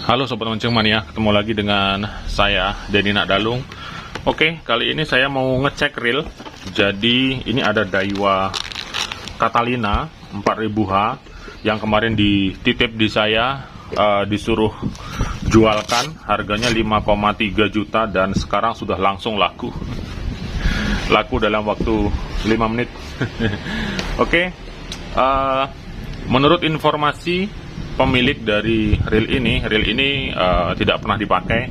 Halo Sobat Mancing Mania, ketemu lagi dengan saya Denny Nakdalung. Oke, kali ini saya mau ngecek reel. Jadi ini ada Daiwa Catalina 4000H yang kemarin dititip di saya, disuruh jualkan, harganya 5,3 juta dan sekarang sudah langsung laku dalam waktu 5 menit. Oke, menurut informasi pemilik dari reel ini tidak pernah dipakai,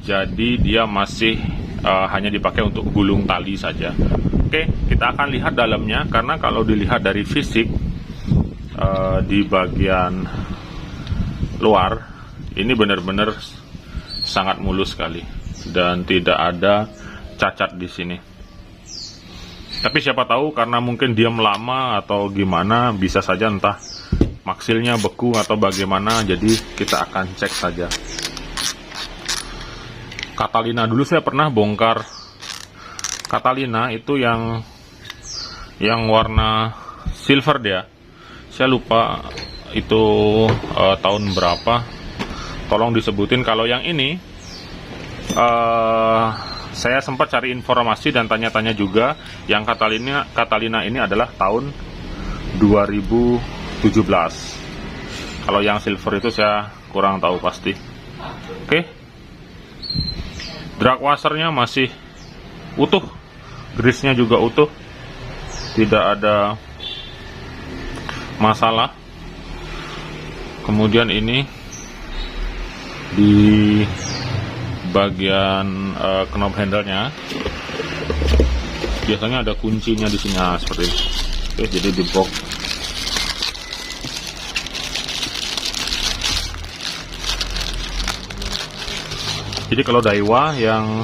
jadi dia masih hanya dipakai untuk gulung tali saja. Oke, kita akan lihat dalamnya, karena kalau dilihat dari fisik di bagian luar ini benar-benar sangat mulus sekali dan tidak ada cacat di sini. Tapi siapa tahu karena mungkin diam lama atau gimana, bisa saja entah maksilnya beku atau bagaimana, jadi kita akan cek saja. Catalina dulu saya pernah bongkar Catalina itu yang warna silver dia. Saya lupa itu tahun berapa. Tolong disebutin. Kalau yang ini saya sempat cari informasi dan tanya-tanya juga. Yang Catalina ini adalah tahun 2017. Kalau yang silver itu saya kurang tahu pasti. Oke, drag washernya masih utuh, grease-nya juga utuh, tidak ada masalah. Kemudian ini di bagian knob handle-nya biasanya ada kuncinya di sini, seperti ini. Oke, jadi di box. Jadi kalau Daiwa yang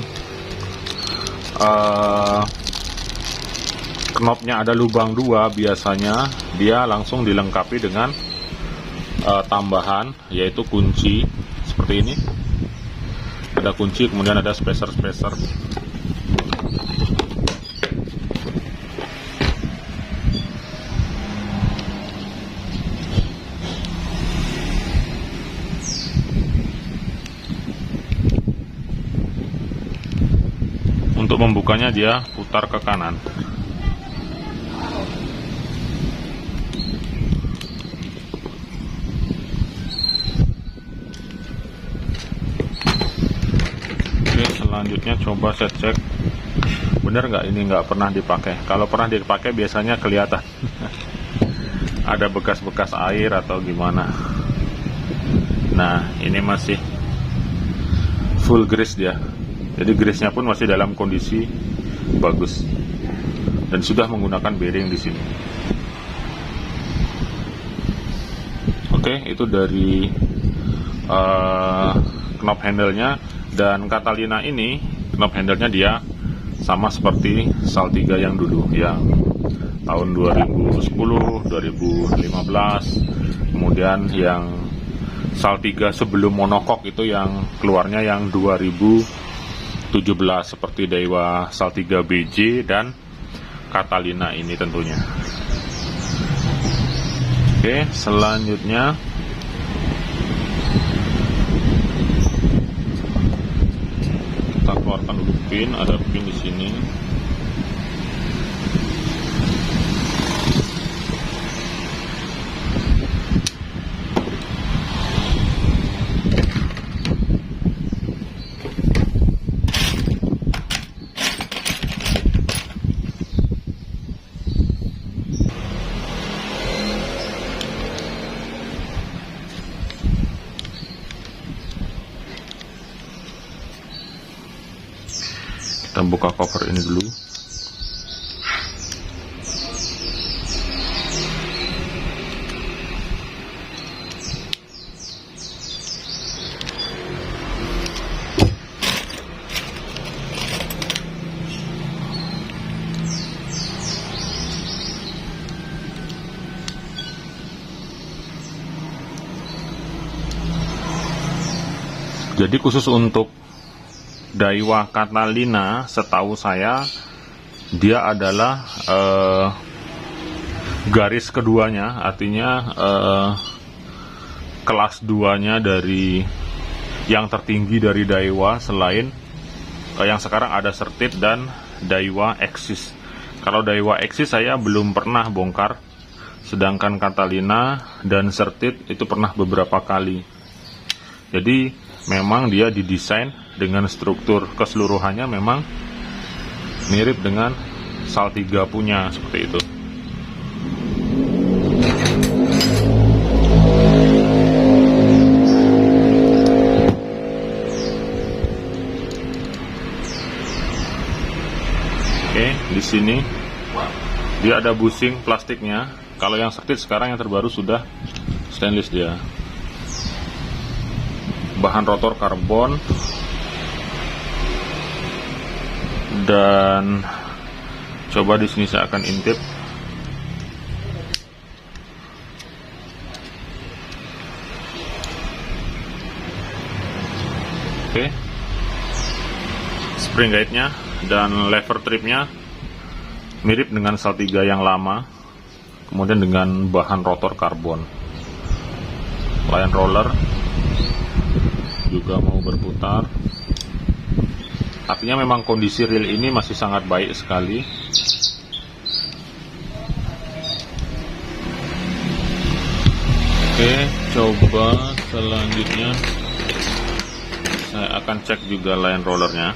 knopnya ada lubang 2, biasanya dia langsung dilengkapi dengan tambahan, yaitu kunci seperti ini. Ada kunci, kemudian ada spacer. Untuk membukanya dia putar ke kanan. Oke, selanjutnya coba saya cek bener nggak ini nggak pernah dipakai. Kalau pernah dipakai biasanya kelihatan ada bekas-bekas air atau gimana. Nah, ini masih full grease dia. Jadi grease-nya pun masih dalam kondisi bagus dan sudah menggunakan bearing di sini. Oke, itu dari knob handle-nya. Dan Catalina ini knob handle-nya dia sama seperti Saltiga yang dulu, yang tahun 2010, 2015. Kemudian yang Saltiga sebelum monokok itu yang keluarnya yang 2017, seperti Daiwa Saltiga BJ dan Catalina ini tentunya. Oke, selanjutnya kita keluarkan dulu pin. Ada pin di sini. Kita buka cover ini dulu. Jadi khusus untuk Daiwa Catalina, setahu saya dia adalah garis keduanya, artinya kelas 2-nya dari yang tertinggi dari Daiwa selain yang sekarang ada Certit dan Daiwa Exis. Kalau Daiwa Exis saya belum pernah bongkar, sedangkan Catalina dan Certit itu pernah beberapa kali. Jadi memang dia didesain dengan struktur keseluruhannya memang mirip dengan Saltiga punya, seperti itu. Oke, di sini dia ada bushing plastiknya. Kalau yang Certit sekarang yang terbaru sudah stainless dia. Bahan rotor karbon dan coba di sini saya akan intip. Oke, spring guide-nya dan lever tripnya mirip dengan Saltiga yang lama, kemudian dengan bahan rotor karbon. Line roller juga mau berputar, artinya memang kondisi reel ini masih sangat baik sekali. Oke, coba selanjutnya saya akan cek juga line rollernya.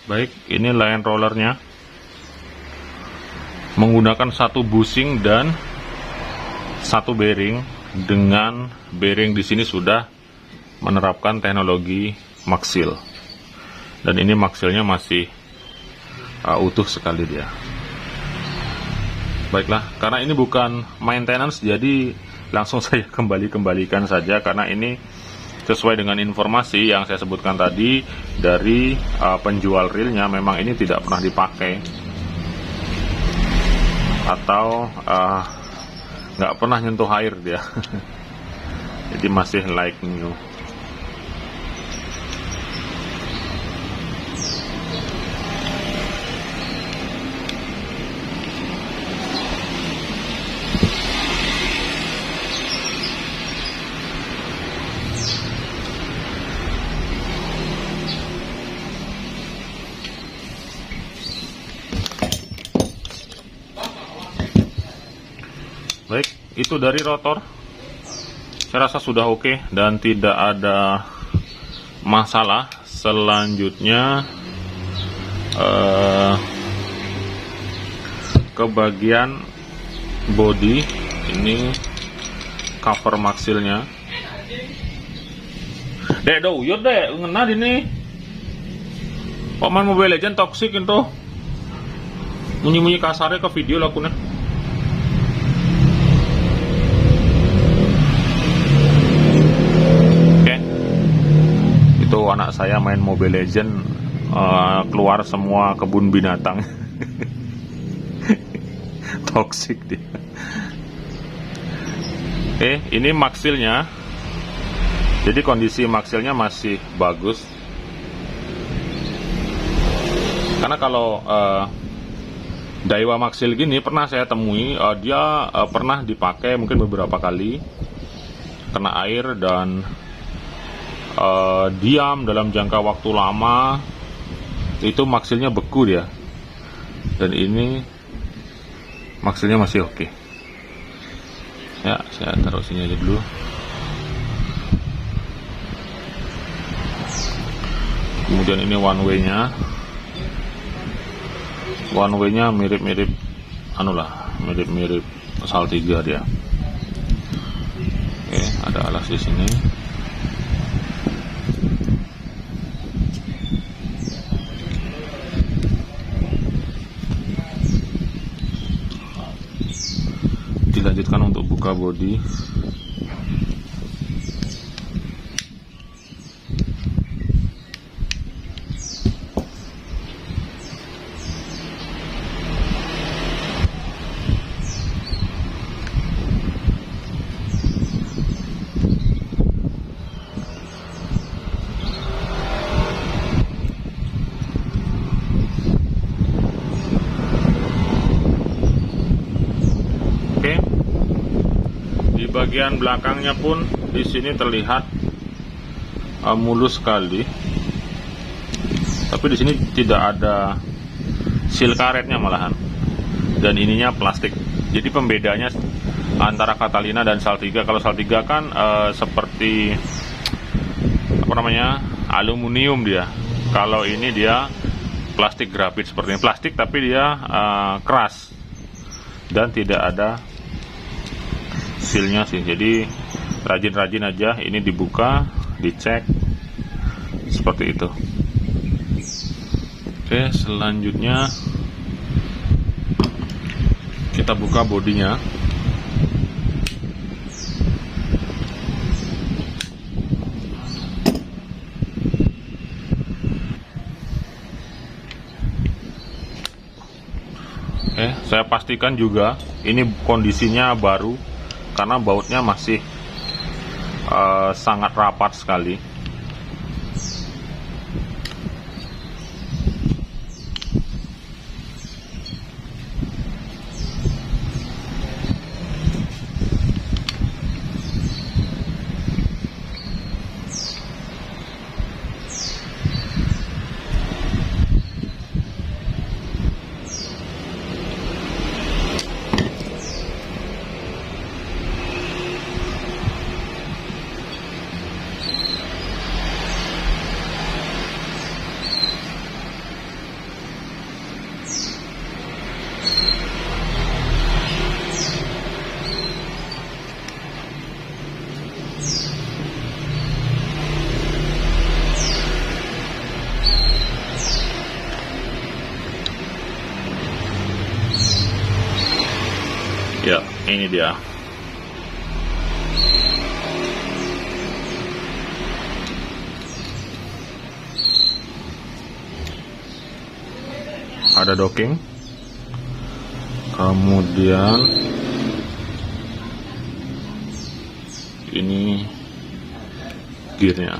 Baik, ini line rollernya menggunakan satu bushing dan satu bearing. Dengan bearing di sini sudah menerapkan teknologi Maxil, dan ini Maxilnya masih utuh sekali dia. Baiklah, karena ini bukan maintenance, jadi langsung saya kembalikan saja, karena ini sesuai dengan informasi yang saya sebutkan tadi dari penjual reelnya. Memang ini tidak pernah dipakai atau nggak pernah nyentuh air dia. Jadi masih like new. Baik, itu dari rotor. Saya rasa sudah oke dan tidak ada masalah. Selanjutnya ke bagian body, ini cover Maxilnya. Dek do uyut dek, ngena ini. Pemain Mobile Legends toxic itu. Munyi-munyi kasarnya ke video lakunya. Itu anak saya main Mobile Legends, keluar semua kebun binatang. Toxic dia. Oke, ini Maxilnya. Jadi kondisi Maxilnya masih bagus. Karena kalau Daiwa Maxil gini pernah saya temui, dia pernah dipakai mungkin beberapa kali, kena air dan diam dalam jangka waktu lama, itu Maxilnya beku dia. Dan ini Maxilnya masih oke. Ya, saya taruh sini aja dulu. Kemudian ini one way-nya. One way-nya mirip-mirip mirip-mirip Saltiga dia. Oke, ada alas di sini. dilanjutkan untuk buka bodi. Di bagian belakangnya pun di sini terlihat mulus sekali, tapi di sini tidak ada seal karetnya malahan, dan ininya plastik. Jadi pembedanya antara Catalina dan Saltiga, kalau Saltiga kan seperti apa namanya, aluminium dia. Kalau ini dia plastik grafit, seperti ini plastik tapi dia keras dan tidak ada sealnya sih. Jadi rajin-rajin aja ini dibuka, dicek seperti itu. Oke, selanjutnya kita buka bodinya. Oke, saya pastikan juga ini kondisinya baru karena bautnya masih sangat rapat sekali. Ya, ini dia. Ada docking. Kemudian ini gearnya.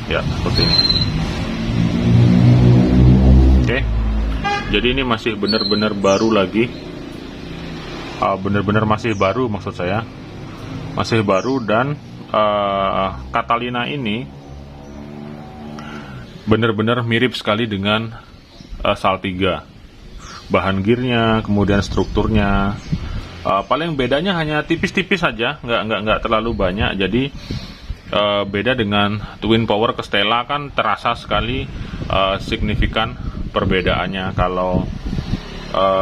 Ya, seperti ini. Oke. Jadi ini masih benar-benar baru lagi, benar-benar masih baru maksud saya, masih baru. Dan Catalina ini benar-benar mirip sekali dengan Saltiga. Bahan gearnya, kemudian strukturnya, paling bedanya hanya tipis-tipis saja, nggak terlalu banyak. Jadi beda dengan Twin Power ke Stella kan terasa sekali signifikan perbedaannya. Kalau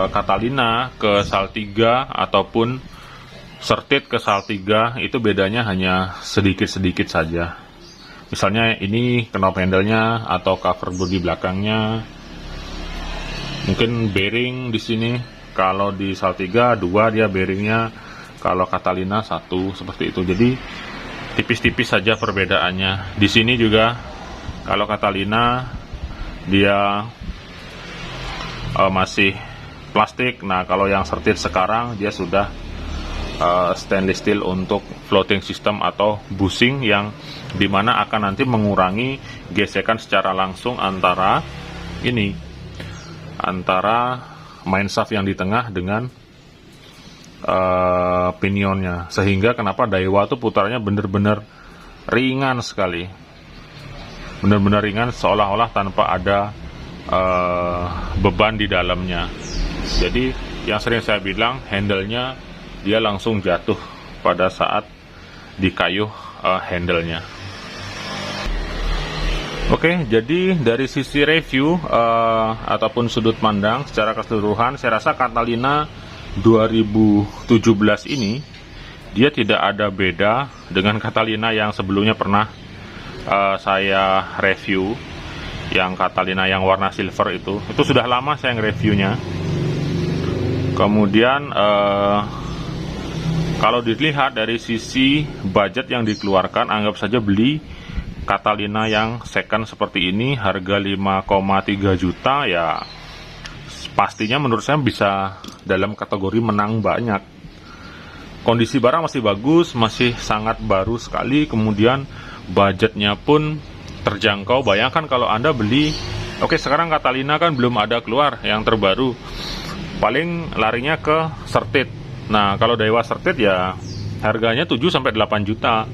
Catalina ke Saltiga ataupun Certed ke Saltiga itu bedanya hanya sedikit-sedikit saja. Misalnya ini knob handle-nya atau cover bodi belakangnya, mungkin bearing di sini. Kalau di Saltiga 2 dia bearingnya, kalau Catalina 1, seperti itu. Jadi tipis-tipis saja perbedaannya. Di sini juga kalau Catalina dia masih plastik. Nah, kalau yang Certed sekarang dia sudah stainless steel untuk floating system atau bushing, yang dimana akan nanti mengurangi gesekan secara langsung antara main shaft yang di tengah dengan pinionnya, sehingga kenapa Daiwa tuh putarannya bener-bener ringan sekali, bener-bener ringan, seolah-olah tanpa ada beban di dalamnya. Jadi yang sering saya bilang, handle-nya dia langsung jatuh pada saat dikayuh handle-nya. Oke, jadi dari sisi review ataupun sudut pandang secara keseluruhan, saya rasa Catalina 2017 ini dia tidak ada beda dengan Catalina yang sebelumnya pernah saya review, yang Catalina yang warna silver itu sudah lama saya nge-reviewnya. Kemudian kalau dilihat dari sisi budget yang dikeluarkan, anggap saja beli Catalina yang second seperti ini, harga 5,3 juta, ya pastinya menurut saya bisa dalam kategori menang banyak. Kondisi barang masih bagus, masih sangat baru sekali, kemudian budgetnya pun terjangkau. Bayangkan kalau Anda beli, oke sekarang Catalina kan belum ada keluar yang terbaru, paling larinya ke Certed. Nah kalau Daiwa Certed ya harganya 7-8 juta.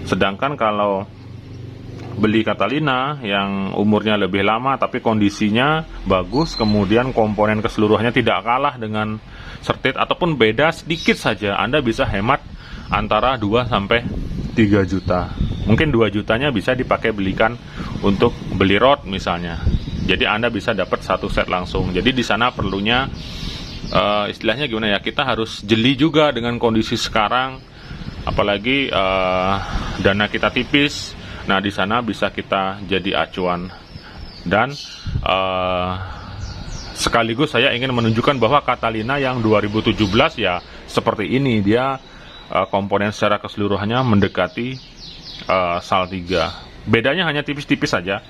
Sedangkan kalau beli Catalina yang umurnya lebih lama tapi kondisinya bagus, kemudian komponen keseluruhannya tidak kalah dengan Certed ataupun beda sedikit saja, Anda bisa hemat antara 2-3 juta. Mungkin 2 jutanya bisa dipakai belikan untuk beli rod misalnya. Jadi Anda bisa dapat satu set langsung. Jadi di sana perlunya istilahnya gimana ya? Kita harus jeli juga dengan kondisi sekarang. Apalagi dana kita tipis. Nah, di sana bisa kita jadi acuan. Dan sekaligus saya ingin menunjukkan bahwa Catalina yang 2017 ya seperti ini. Dia komponen secara keseluruhannya mendekati Saltiga. Bedanya hanya tipis-tipis saja.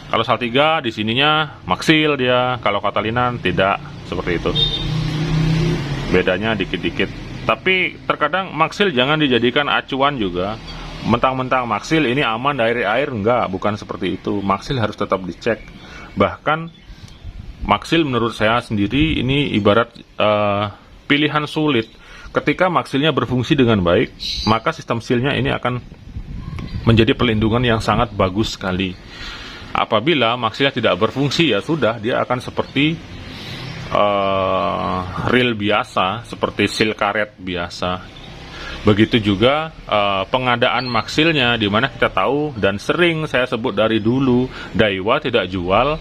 Kalau Saltiga di sininya Maxil dia, kalau Catalina tidak seperti itu. Bedanya dikit-dikit. Tapi terkadang Maxil jangan dijadikan acuan juga. Mentang-mentang Maxil ini aman dari air, enggak, bukan seperti itu. Maxil harus tetap dicek. Bahkan Maxil menurut saya sendiri ini ibarat pilihan sulit. Ketika Maxilnya berfungsi dengan baik, maka sistem sealnya ini akan menjadi pelindungan yang sangat bagus sekali. Apabila Maxilnya tidak berfungsi, ya sudah, dia akan seperti reel biasa, seperti seal karet biasa. Begitu juga pengadaan Maxilnya, dimana kita tahu dan sering saya sebut dari dulu, Daiwa tidak jual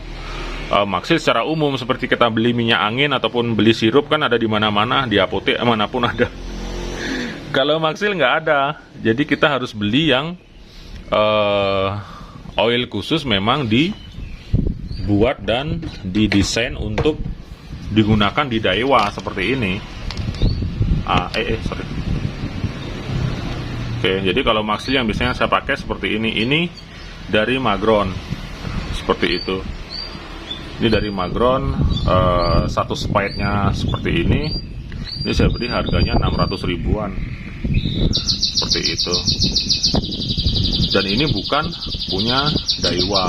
Maxil secara umum. Seperti kita beli minyak angin ataupun beli sirup kan ada di mana-mana, di apotek manapun ada. Kalau Maxil nggak ada, jadi kita harus beli yang oil khusus memang dibuat dan didesain untuk digunakan di Daiwa seperti ini. Sorry. Oke, jadi kalau Maxil yang biasanya saya pakai seperti ini dari Magron, seperti itu. Ini dari Magron, satu spide-nya seperti ini. Ini saya beli harganya 600 ribuan, seperti itu. Dan ini bukan punya Daiwa.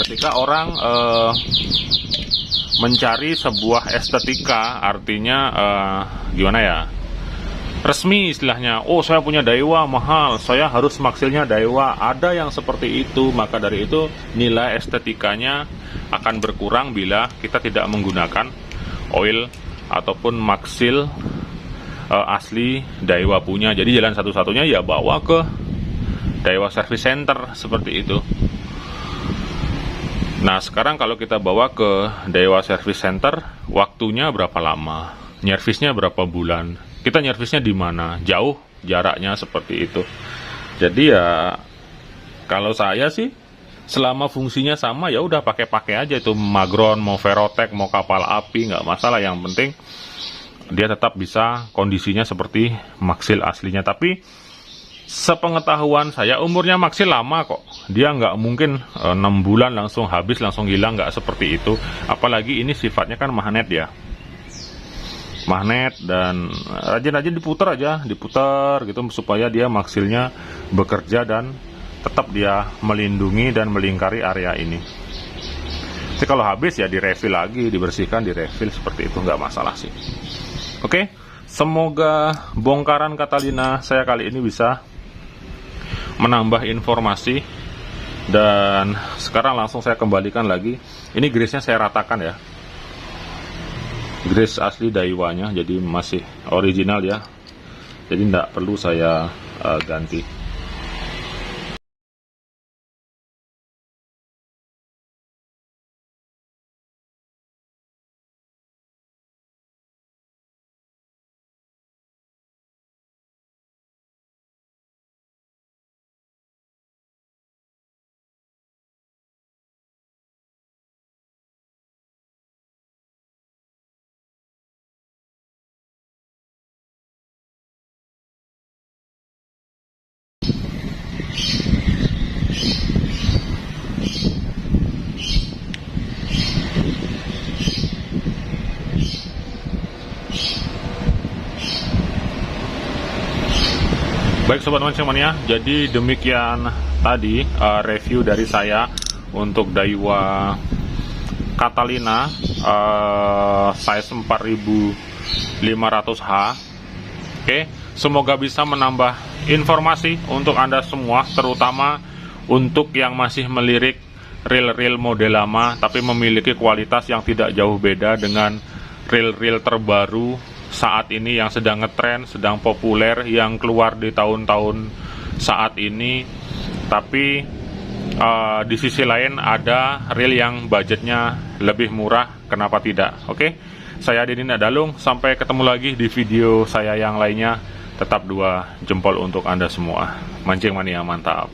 Ketika orang mencari sebuah estetika, artinya gimana ya? Resmi istilahnya, oh saya punya Daiwa mahal, saya harus Maxilnya Daiwa. Ada yang seperti itu, maka dari itu nilai estetikanya akan berkurang bila kita tidak menggunakan oil ataupun Maxil asli Daiwa punya. Jadi jalan satu-satunya ya bawa ke Daiwa Service Center seperti itu. Nah sekarang kalau kita bawa ke Daiwa Service Center, waktunya berapa lama? Nyervisnya berapa bulan? Kita nyervisnya di mana? Jauh jaraknya seperti itu. Jadi ya kalau saya sih selama fungsinya sama ya udah pakai aja itu Magron, mau Verotec, mau kapal api, nggak masalah. Yang penting dia tetap bisa kondisinya seperti Maxil aslinya. Tapi sepengetahuan saya umurnya Maxil lama kok. Dia nggak mungkin 6 bulan langsung habis, langsung hilang, nggak seperti itu. Apalagi ini sifatnya kan magnet ya. Magnet dan rajin-rajin diputar gitu supaya dia Maxilnya bekerja dan tetap dia melindungi dan melingkari area ini. Jadi kalau habis ya direfill lagi, dibersihkan, direfill seperti itu, nggak masalah sih. Oke, semoga bongkaran Catalina saya kali ini bisa menambah informasi. Dan sekarang langsung saya kembalikan lagi. Ini grease-nya saya ratakan ya. Grease asli Daiwanya, jadi masih original ya. Jadi tidak perlu saya ganti. Baik Sobat Mancing Mania, jadi demikian tadi review dari saya untuk Daiwa Catalina size 4500H. Oke, semoga bisa menambah informasi untuk Anda semua, terutama untuk yang masih melirik reel-reel model lama tapi memiliki kualitas yang tidak jauh beda dengan reel-reel terbaru saat ini yang sedang ngetren, sedang populer, yang keluar di tahun-tahun saat ini. Tapi di sisi lain ada reel yang budgetnya lebih murah, kenapa tidak? Oke, saya Deddy Nadalung, sampai ketemu lagi di video saya yang lainnya. Tetap 2 jempol untuk Anda semua. Mancing mania mantap.